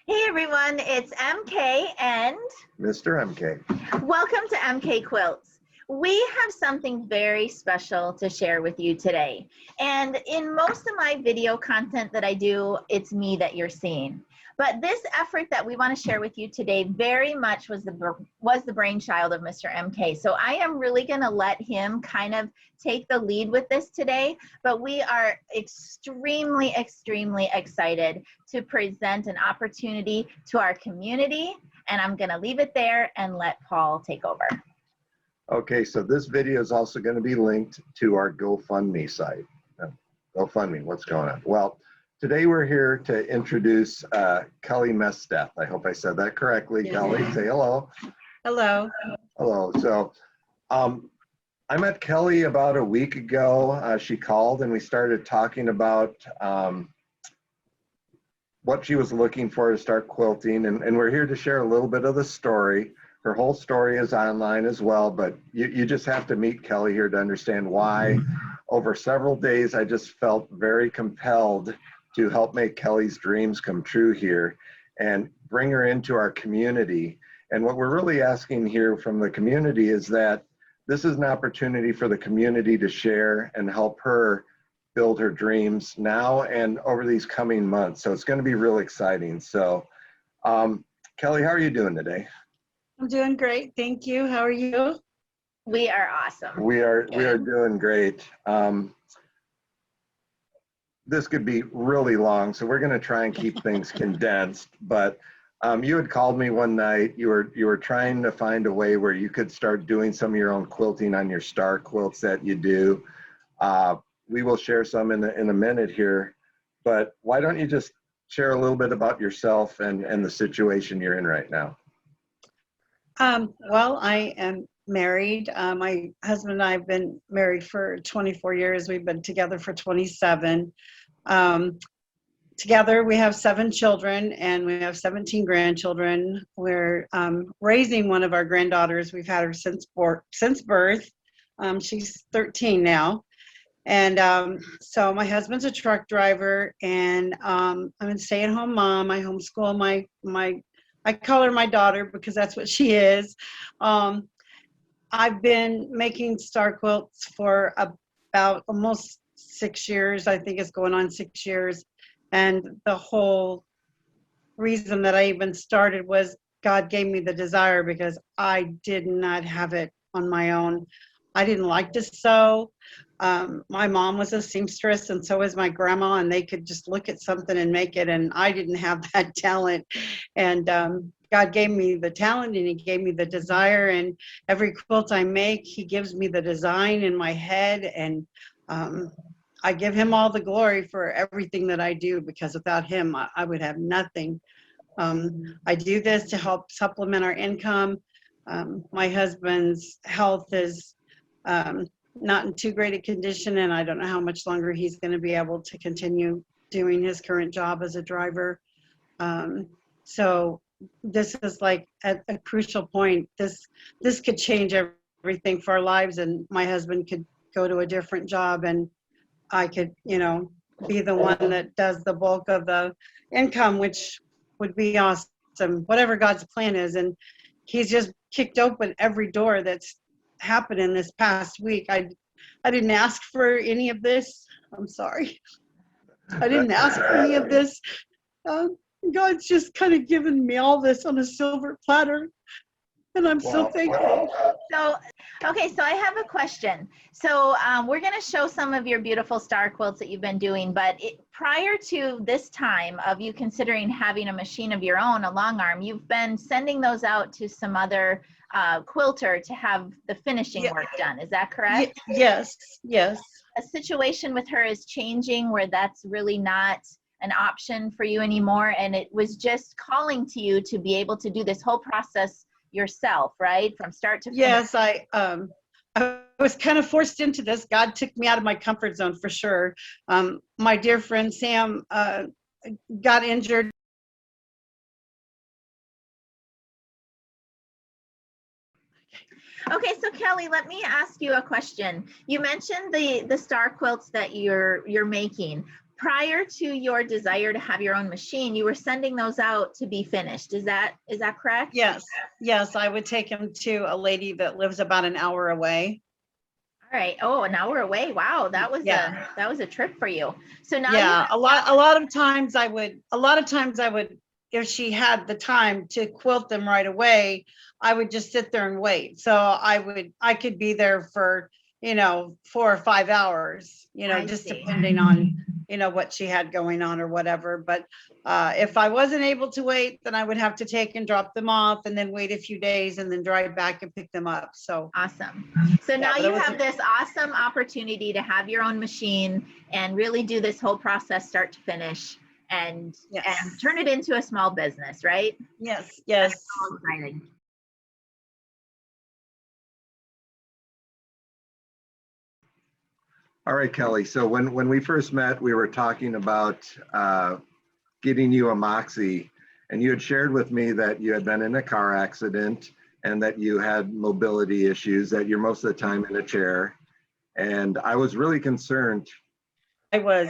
Hey everyone, it's MK and Mr. MK. welcome to MK Quilts. We have something very special to share with you today. And in most of my video content that I do, it's me that you're seeing. But this effort that we want to share with you today very much was the brainchild of Mr. MK. So I am really going to let him kind of take the lead with this today, but we are extremely excited to present an opportunity to our community, and I'm going to leave it there and let Paul take over. Okay, so this video is also going to be linked to our GoFundMe site. GoFundMe, what's going on? Well, today we're here to introduce Kelly Mesteth. I hope I said that correctly. Yeah. Kelly, say hello. Hello. Hello. So I met Kelly about a week ago. She called and we started talking about what she was looking for to start quilting, and we're here to share a little bit of the story. Her whole story is online as well, but you just have to meet Kelly here to understand why. Over several days, I just felt very compelled to help make Kelly's dreams come true here and bring her into our community. And what we're really asking here from the community is that this is an opportunity for the community to share and help her build her dreams now and over these coming months. So it's going to be real exciting. So Kelly, how are you doing today? I'm doing great. Thank you. How are you? We are awesome. We are doing great. This could be really long, so we're going to try and keep things condensed. But you had called me one night. You were trying to find a way where you could start doing some of your own quilting on your star quilts that you do. We will share some in a minute here, but why don't you just share a little bit about yourself and the situation you're in right now? Well, I am married. My husband and I have been married for 24 years. We've been together for 27. Together, we have 7 children and we have 17 grandchildren. We're raising one of our granddaughters. We've had her since birth. She's 13 now. And so my husband's a truck driver, and I'm a stay-at-home mom. I homeschool I call her my daughter because that's what she is. I've been making star quilts for about almost 6 years. I think it's going on 6 years. And the whole reason that I even started was God gave me the desire because I did not have it on my own. I didn't like to sew. My mom was a seamstress and so was my grandma, and they could just look at something and make it, and I didn't have that talent. And God gave me the talent and he gave me the desire, and every quilt I make, he gives me the design in my head, and I give him all the glory for everything that I do, because without him, I would have nothing. I do this to help supplement our income. My husband's health is not in too great a condition, and I don't know how much longer he's going to be able to continue doing his current job as a driver. So this is like at a crucial point. This could change everything for our lives, and my husband could go to a different job and I could, be the one that does the bulk of the income, which would be awesome, whatever God's plan is. And he's just kicked open every door that's happened in this past week. I didn't ask for any of this. I'm sorry. I didn't ask for any of this. God's just kind of given me all this on a silver platter, and I'm so thankful. So I have a question. So we're going to show some of your beautiful star quilts that you've been doing, but prior to this time of you considering having a machine of your own, a long arm, you've been sending those out to some other quilter to have the finishing work done. Is that correct? Yes. A situation with her is changing where that's really not an option for you anymore, and it was just calling to you to be able to do this whole process yourself, right, from start to finish. Yes, I was kind of forced into this. God took me out of my comfort zone for sure. My dear friend Sam got injured. Okay, so Kelly, let me ask you a question. You mentioned the star quilts that you're making. prior to your desire to have your own machine, you were sending those out to be finished. Is that correct? Yes, yes, I would take them to a lady that lives about an hour away. All right. Oh, an hour away. Wow, that was Yeah. a trip for you. So now you Yeah, have, a lot of times I would, if she had the time to quilt them right away, I would just sit there and wait. So I could be there for, 4 or 5 hours, I just see. depending on, what she had going on or whatever. But if I wasn't able to wait, then I would have to take and drop them off and then wait a few days and then drive back and pick them up. So Awesome. So now but you it was- have this awesome opportunity to have your own machine and really do this whole process start to finish and Yes. turn it into a small business, right? yes, That's yes. so exciting. All right, Kelly. So when we first met, we were talking about getting you a Moxie, and you had shared with me that you had been in a car accident and that you had mobility issues, that you're most of the time in a chair. And I was really concerned. I was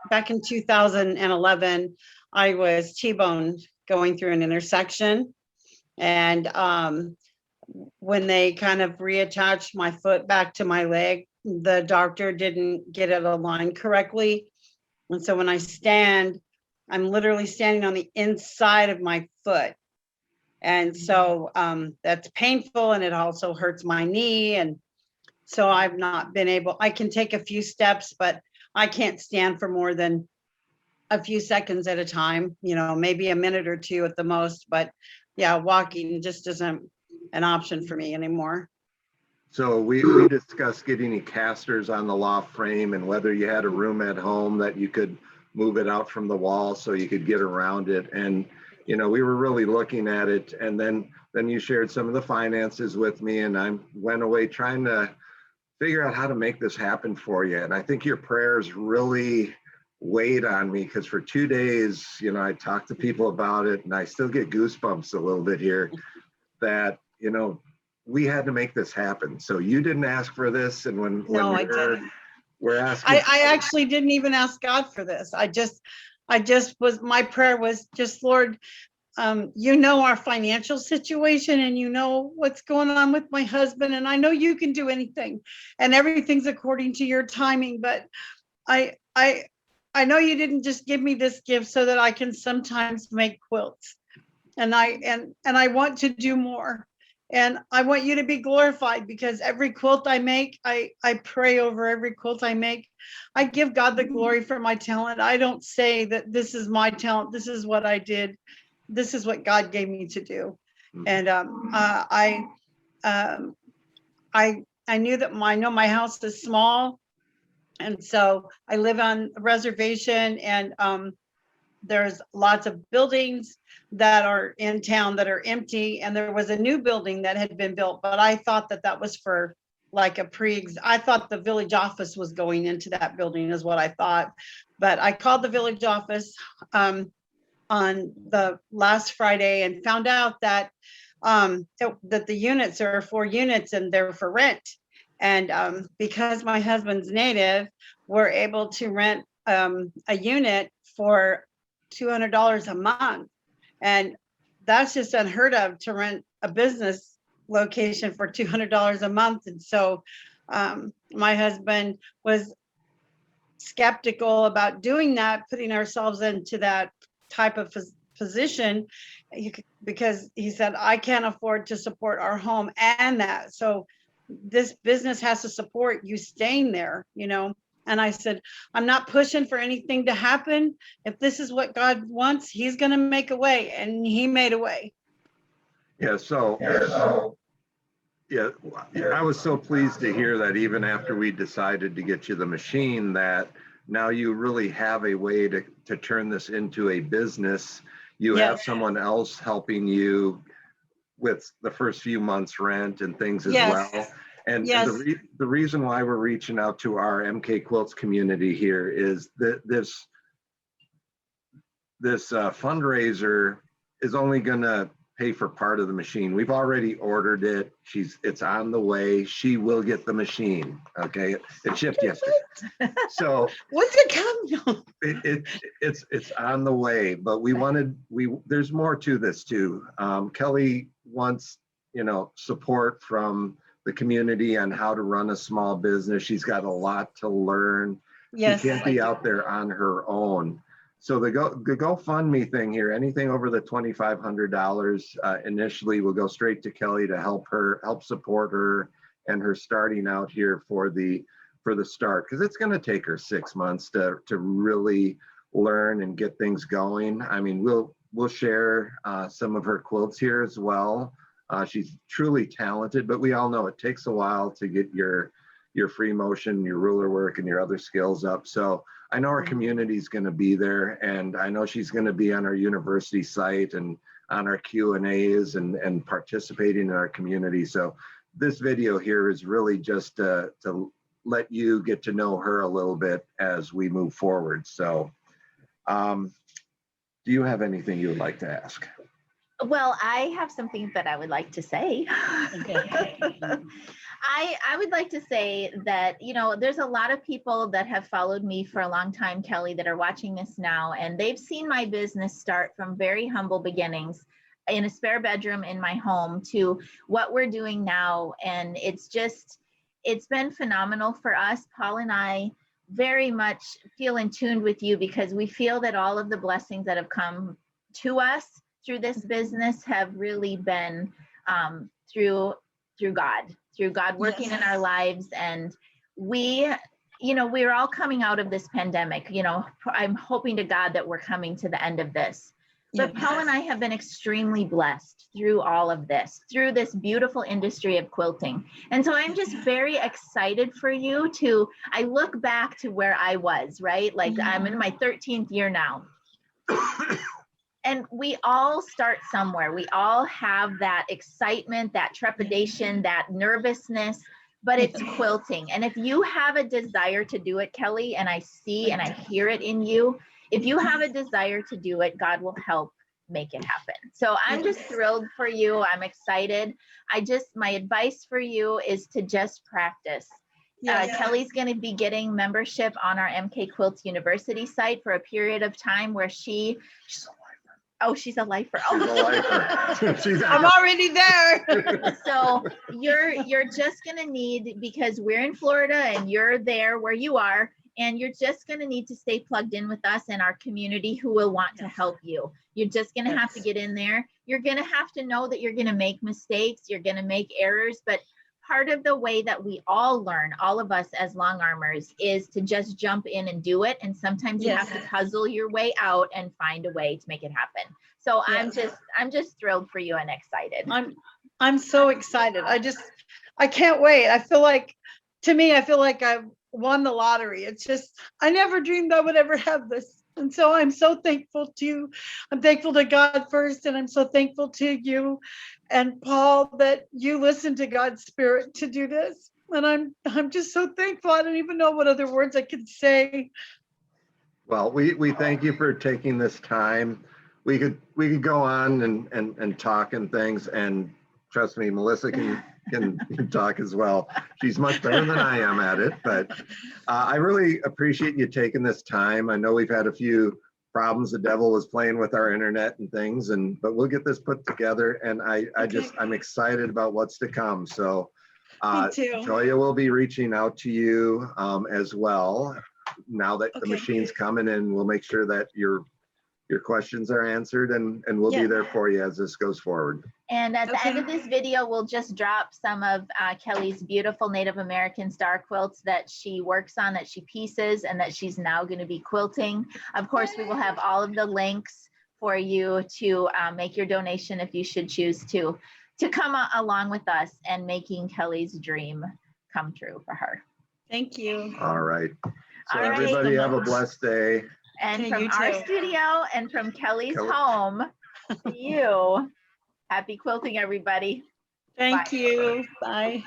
back in 2011, I was T-boned going through an intersection. And when they kind of reattached my foot back to my leg, the doctor didn't get it aligned correctly. And so when I stand, I'm literally standing on the inside of my foot. And so that's painful, and it also hurts my knee. And so I've not been able, I can take a few steps, but I can't stand for more than a few seconds at a time, maybe a minute or two at the most. But yeah, walking just isn't an option for me anymore. So we discussed getting you casters on the loft frame and whether you had a room at home that you could move it out from the wall so you could get around it. And, we were really looking at it. And then you shared some of the finances with me, and I went away trying to figure out how to make this happen for you. And I think your prayers really weighed on me, because for 2 days, I talked to people about it, and I still get goosebumps a little bit here that, we had to make this happen. So you didn't ask for this. And when I didn't. We're asking. I actually didn't even ask God for this. I just was, my prayer was just, Lord, our financial situation, and what's going on with my husband, and I know you can do anything, and everything's according to your timing. But I know you didn't just give me this gift so that I can sometimes make quilts, and I want to do more, and I want you to be glorified, because every quilt I make, I pray over every quilt I make. I give God the glory for my talent. I don't say that this is my talent, this is what I did. This is what God gave me to do. And I knew that I know my house is small, and so I live on a reservation, and there's lots of buildings that are in town that are empty, and there was a new building that had been built, but I thought that was for like I thought the village office was going into that building, is what I thought. But I called the village office on the last Friday and found out that that the units are 4 units and they're for rent. And because my husband's native, we're able to rent a unit for $200 a month. And that's just unheard of, to rent a business location for $200 a month. And so my husband was skeptical about doing that, putting ourselves into that type of position, because he said, I can't afford to support our home and that. So this business has to support you staying there, And I said, I'm not pushing for anything to happen. If this is what God wants, he's going to make a way. And he made a way. Yeah. So yeah, I was so pleased to hear that even after we decided to get you the machine, that now you really have a way to turn this into a business. You have someone else helping you with the first few months rent and things as well. And the reason why we're reaching out to our MK Quilts community here is that this fundraiser is only going to pay for part of the machine. We've already ordered it. It's on the way. She will get the machine. Okay, it shipped yesterday. So what's it coming? it's on the way. But there's more to this too. Kelly wants support from the community on how to run a small business. She's got a lot to learn. Yes, she can't be out there on her own. So the GoFundMe thing here, anything over the $2,500 initially will go straight to Kelly to help support her and her starting out here for the start, because it's going to take her 6 months to really learn and get things going. I mean, we'll share some of her quilts here as well. She's truly talented, but we all know it takes a while to get your free motion, your ruler work, and your other skills up. So I know our community is going to be there, and I know she's going to be on our university site and on our Q&As and participating in our community. So this video here is really just to let you get to know her a little bit as we move forward. So do you have anything you would like to ask? Well, I have something that I would like to say. Okay. I would like to say that, there's a lot of people that have followed me for a long time, Kelly, that are watching this now, and they've seen my business start from very humble beginnings in a spare bedroom in my home to what we're doing now. And it's been phenomenal for us. Paul and I very much feel in tune with you, because we feel that all of the blessings that have come to us through this business have really been through God working in our lives. And we're all coming out of this pandemic. I'm hoping to God that we're coming to the end of this. But Paul and I have been extremely blessed through all of this, through this beautiful industry of quilting. And so I'm just very excited for you I look back to where I was, right? Like I'm in my 13th year now. And we all start somewhere. We all have that excitement, that trepidation, that nervousness, but it's quilting. And if you have a desire to do it, Kelly, and I see and I hear it in you, if you have a desire to do it, God will help make it happen. So I'm just thrilled for you. I'm excited. My advice for you is to just practice. Kelly's going to be getting membership on our MK Quilts University site for a period of time where she's a lifer. I'm already there. So you're just going to need, because we're in Florida and you're there where you are, and you're just going to need to stay plugged in with us and our community who will want to help you. You're just going to have to get in there. You're going to have to know that you're going to make mistakes. You're going to make errors, but part of the way that we all learn, all of us as long armors, is to just jump in and do it. And sometimes you have to puzzle your way out and find a way to make it happen. So I'm just thrilled for you and excited. I'm so excited. I can't wait. I feel like I've won the lottery. It's just, I never dreamed I would ever have this. And so I'm so thankful to you. I'm thankful to God first, and I'm so thankful to you and Paul that you listened to God's spirit to do this. And I'm just so thankful. I don't even know what other words I could say. Well, we thank you for taking this time. We could go on and talk and things, and trust me, Melissa can talk as well. She's much better than I am at it, but I really appreciate you taking this time. I know we've had a few problems. The devil was playing with our internet and things, but we'll get this put together, and I'm excited about what's to come. So Me too. Joya will be reaching out to you as well now that the machine's coming in. We'll make sure that your questions are answered, and we'll be there for you as this goes forward. And at the end of this video, we'll just drop some of Kelly's beautiful Native American star quilts that she works on, that she pieces, and that she's now going to be quilting. Of course, we will have all of the links for you to make your donation if you should choose to come along with us and making Kelly's dream come true for her. Thank you. All right. So All right. everybody have a blessed day. And from our studio and from Kelly's home, to you, happy quilting, everybody. Thank you. Bye.